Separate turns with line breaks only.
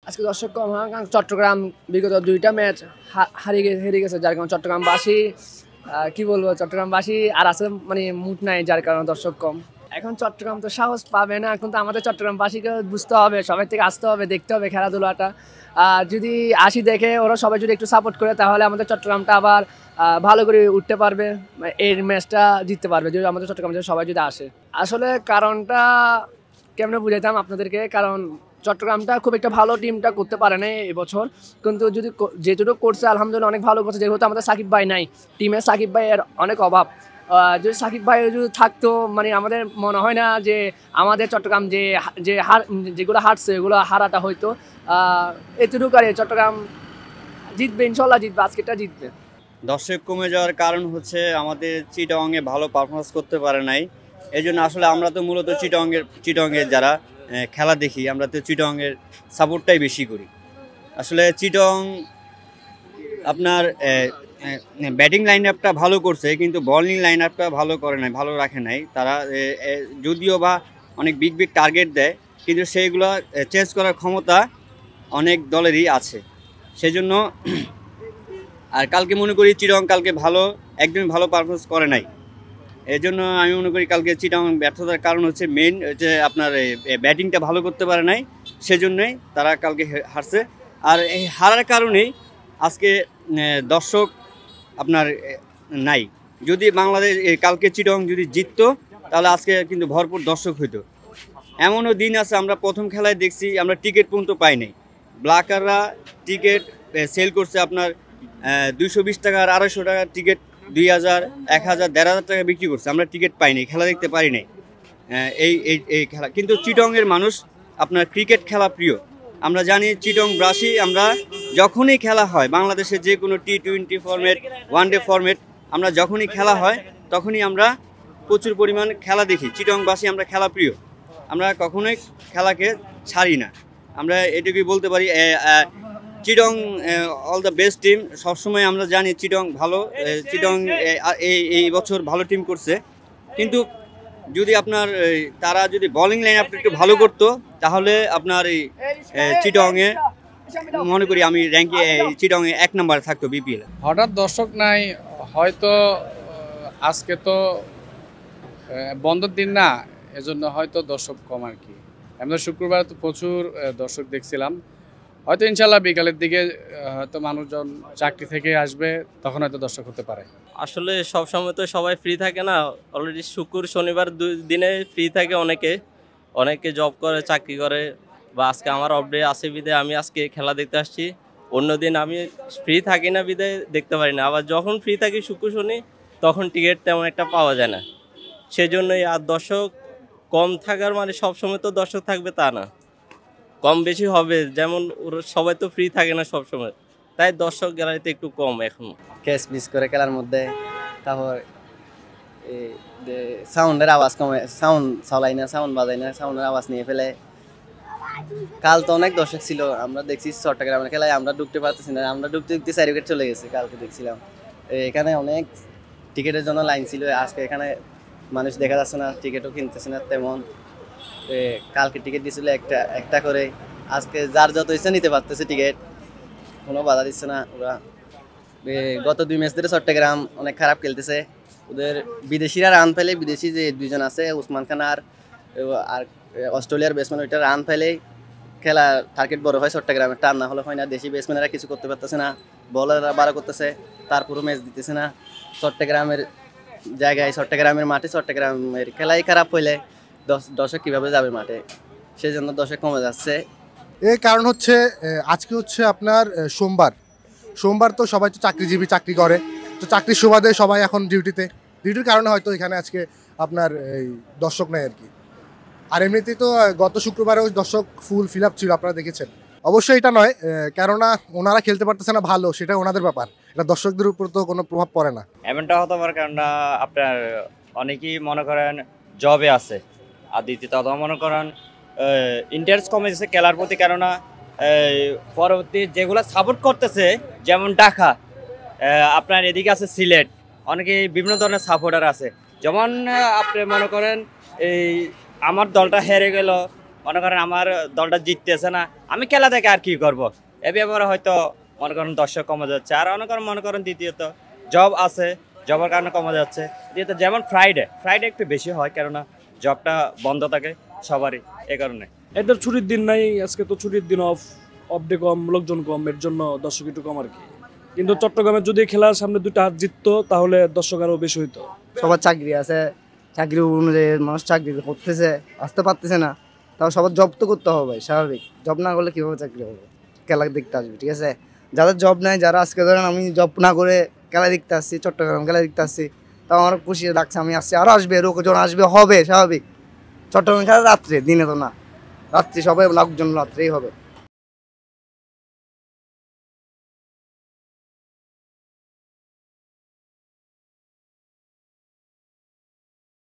আজকে দর্শক কম হওয়ার কারণ চট্টগ্রাম বিগত 2টা ম্যাচ হেরে গেছে, যার কারণে চট্টগ্রামবাসী কি বলবো, চট্টগ্রামবাসী আর আছে মানে মুড নাই, যার কারণে দর্শক কম। এখন চট্টগ্রাম তো সাহস পাবে না, কিন্তু আমাদের চট্টগ্রামবাসীকে বুঝতে হবে, সবাই থেকে আসতে হবে, দেখতে হবে খেলাধুলাটা। যদি আসি দেখে ওরা সবাই যদি একটু সাপোর্ট করে, তাহলে আমাদের চট্টগ্রামটা আবার ভালো করে উঠতে পারবে, এই ম্যাচটা জিততে পারবে যদি আমাদের চট্টগ্রাম সবাই যদি আসে। আসলে কারণটা কেমনে বুঝাইতাম আপনাদেরকে, কারণ চট্টগ্রামটা খুব একটা ভালো টিমটা করতে পারে না এবছর, কিন্তু যদি যেটুকু করছে আলহামদুলিল্লাহ অনেক ভালো করছে, যেহেতু আমাদের সাকিব ভাই নাই টিমে, সাকিব ভাইয়ের অনেক অভাব। যদি সাকিব ভাই যদি থাকতো, মানে আমাদের মনে হয় না যে আমাদের চট্টগ্রাম যেগুলো হারছে এগুলো হারাটা হয়তো। এতটুকু আর চট্টগ্রাম জিতবে, ইনশাল্লাহ জিতবে, আজকেরটা জিতবে।
দর্শক কমে যাওয়ার কারণ হচ্ছে আমাদের চিটাগংয়ে ভালো পারফরমেন্স করতে পারে নাই। এই জন্য আসলে আমরা তো মূলত চিটাগংয়ের যারা খেলা দেখি, আমরা তো চিটাগংয়ের সাপোর্টটাই বেশি করি। আসলে চিটাগং আপনার ব্যাটিং লাইন আপটা ভালো করছে, কিন্তু বোলিং লাইন আপটা ভালো করে নাই, ভালো রাখে নাই তারা। যদিও বা অনেক বিগ বিগ টার্গেট দেয়, কিন্তু সেইগুলো চেঞ্জ করার ক্ষমতা অনেক দলেরই আছে। সেজন্য আর কালকে মনে করি চিটাগং কালকে একদমই ভালো পারফরমেন্স করে নাই। এই জন্য আমি মনে করি কালকে চিটাগং ব্যর্থতার কারণ হচ্ছে মেইন যে আপনার ব্যাটিংটা ভালো করতে পারে নাই, সেজন্যই তারা কালকে হারছে। আর এই হারার কারণেই আজকে দর্শক আপনার নাই। যদি বাংলাদেশ কালকে চিটাগং যদি জিততো, তাহলে আজকে কিন্তু ভরপুর দর্শক হইতো। এমনও দিন আছে আমরা প্রথম খেলায় দেখছি আমরা টিকিট পর্যন্ত পাই নাই, ব্ল্যাকাররা টিকিট সেল করছে আপনার 220 টাকা আর 250 টাকা টিকিট, 2000, 1000, 1500 টাকা বিক্রি করছে, আমরা টিকিট পাইনি, খেলা দেখতে পারি নাই। এই খেলা কিন্তু চিটাগংয়ের মানুষ আপনার ক্রিকেট খেলা প্রিয়। আমরা জানি চিটাগংবাসী, আমরা যখনই খেলা হয় বাংলাদেশে যে কোনো T20 ফরম্যাট, ওয়ানডে ফরম্যাট, আমরা যখনই খেলা হয় তখনই আমরা প্রচুর পরিমাণ খেলা দেখি। চিটাগংবাসী আমরা খেলা প্রিয়, আমরা কখনোই খেলাকে ছাড়ি না। আমরা এটুকুই বলতে পারি, Chittagong all the best team. সবসময় আমরা জানি চিটাগং ভালো, চিটাগং এই বছর ভালো টিম করছে। কিন্তু যদি আপনার তারা যদি বোলিং লাইন আপ একটু ভালো করতো, তাহলে আপনার এই চিটাগংয়ে মনে করি আমি র্যাঙ্কে চিটাগংয়ে 1 নম্বরে থাকতো বিপিএল।
হঠাৎ দর্শক নাই, হয়তো আজকে তো বন্ধের দিন না, এজন্য হয়তো দর্শক কম আর কি। আমরা শুক্রবার তো প্রচুর দর্শক দেখছিলাম, হয়তো ইনশাল্লাহ বিকালের দিকে হয়তো মানুষজন চাকরি থেকে আসবে, তখন হয়তো দর্শক হতে পারে।
আসলে সব সময় তো সবাই ফ্রি থাকে না, অলরেডি শুক্র শনিবার 2 দিনে ফ্রি থাকে অনেকে জব করে, চাকরি করে, বা আজকে আমার অফ ডে আছে বিদায় আমি আজকে খেলা দেখতে আসছি। অন্যদিন আমি ফ্রি থাকি না বিদায় দেখতে পারি না, আবার যখন ফ্রি থাকি শুক্র শনি তখন টিকিট তেমন একটা পাওয়া যায় না। সেজন্যই আর দর্শক কম থাকার মানে সবসময় তো দর্শক থাকবে তা না, কম বেশি হবে, যেমন সবাই তো ফ্রি থাকে না সব সময়, তাই দর্শক গ্যালারিতে একটু কম এখন।
ক্যাচ মিস করে খেলার মধ্যে, তারপর সাউন্ডের আওয়াজ কমে, সাউন্ড চালাই না, সাউন্ড বাজাই না, সাউন্ডের আওয়াজ নিয়ে ফেলে। কাল তো অনেক দর্শক ছিল, আমরা দেখছি চট্টগ্রামের খেলায় আমরা ঢুকতে পারতেছি না, আমরা ঢুকতে 4 উইকেট চলে গেছে। কালকে দেখছিলাম এখানে অনেক টিকিটের জন্য লাইন ছিল, আজকে এখানে মানুষ দেখা যাচ্ছে না, টিকিটও কিনতেছে না তেমন। কালকে টিকিট দিয়েছিল একটা করে, আজকে যার যত ইচ্ছা নিতে পারতেছে টিকিট, কোনো বাধা দিচ্ছে না ওরা। গত 2 ম্যাচ ধরে চট্টগ্রাম অনেক খারাপ খেলতেছে, ওদের বিদেশিরা রান ফেলে, বিদেশি যে 2 জন আছে উসমান খান আর অস্ট্রেলিয়ার ব্যাটসম্যান, ওইটা রান ফেলে খেলা টার্গেট বড় হয় চট্টগ্রামের, টান না হলে হয় না। দেশি ব্যাটসম্যানেরা কিছু করতে পারতেছে না, বলাররা বারো করতেছে, তারপরও ম্যাচ দিতেছে না। চট্টগ্রামের জায়গায়, চট্টগ্রামের মাঠে, চট্টগ্রামের খেলাই খারাপ হইলে দর্শক কীভাবে যাবে মাঠে, সেই জন্য দর্শক কমে যাচ্ছে।
এর কারণ হচ্ছে আজকে হচ্ছে আপনার সোমবার তো সবাই তো চাকরিজীবী, চাকরি করে, তো চাকরির সুবাদে সবাই এখন ডিউটির কারণে হয়তো এখানে আজকে আপনার এই দর্শক নেই আর কি। আর এমনিতেই তো গত শুক্রবারেও দর্শক ফুল ফিল আপ ছিল, আপনারা দেখেছেন। অবশ্যই এটা নয়, কেননা ওনারা খেলতে পারতেছে না ভালো, সেটা ওনাদের ব্যাপার, এটা দর্শকদের উপর তো কোনো প্রভাব পড়ে না।
এমনটা হতে পারে কারণ আপনার অনেকেই মনে করেন জবে আছে, আর দ্বিতীয়ত মনে করেন ইন্টারেস্ট কমে যাচ্ছে খেলার প্রতি, কেননা পরবর্তী যেগুলো সাপোর্ট করতেছে, যেমন ঢাকা, আপনার এদিকে আছে সিলেট, অনেকে বিভিন্ন ধরনের সাপোর্টার আছে। যেমন আপনি মনে করেন এই আমার দলটা হেরে গেল, মনে করেন আমার দলটা জিততেছে না, আমি খেলা দেখে আর কি করব। এ ব্যাপারে হয়তো মনে করেন দর্শক কমে যাচ্ছে। আর মনে করেন দ্বিতীয়ত জব আছে, জবের কারণে কমে যাচ্ছে। দ্বিতীয়ত যেমন ফ্রাইডে একটু বেশি হয়, কেননা জবটা বন্ধ থাকে সবারই, এ কারণে।
এদের ছুটির দিন নাই, আজকে তো ছুটির দিন, অফ ডে কম, লোকজন কম, এর জন্য দর্শক একটু কম আর কি। কিন্তু চট্টগ্রামে যদি খেলার সামনে দুইটা হাত জিততো তাহলে দর্শক আরো বেশি হইতো।
সবার চাকরি আছে, চাকরি অনুযায়ী মানুষ চাকরি করতেছে, আসতে পারতেছে না, তাও সবার জব তো করতে হবে ভাই, স্বাভাবিক। জব না করলে কীভাবে চাকরি হবে? খেলা দেখতে আসবে, ঠিক আছে? যাদের জব নাই, যারা আজকে ধরেন আমি জব না করে খেলা দেখতে আসছি, চট্টগ্রাম খেলা দেখতে আসছি, তাও আমার খুশি লাগছে, আমি আসছি, আরও আসবে, লোকজন আসবে, হবে স্বাভাবিক। চট্টগ্রাম খেলা রাত্রে, দিনে তো না, রাত্রি সবাই লোকজন রাত্রেই হবে।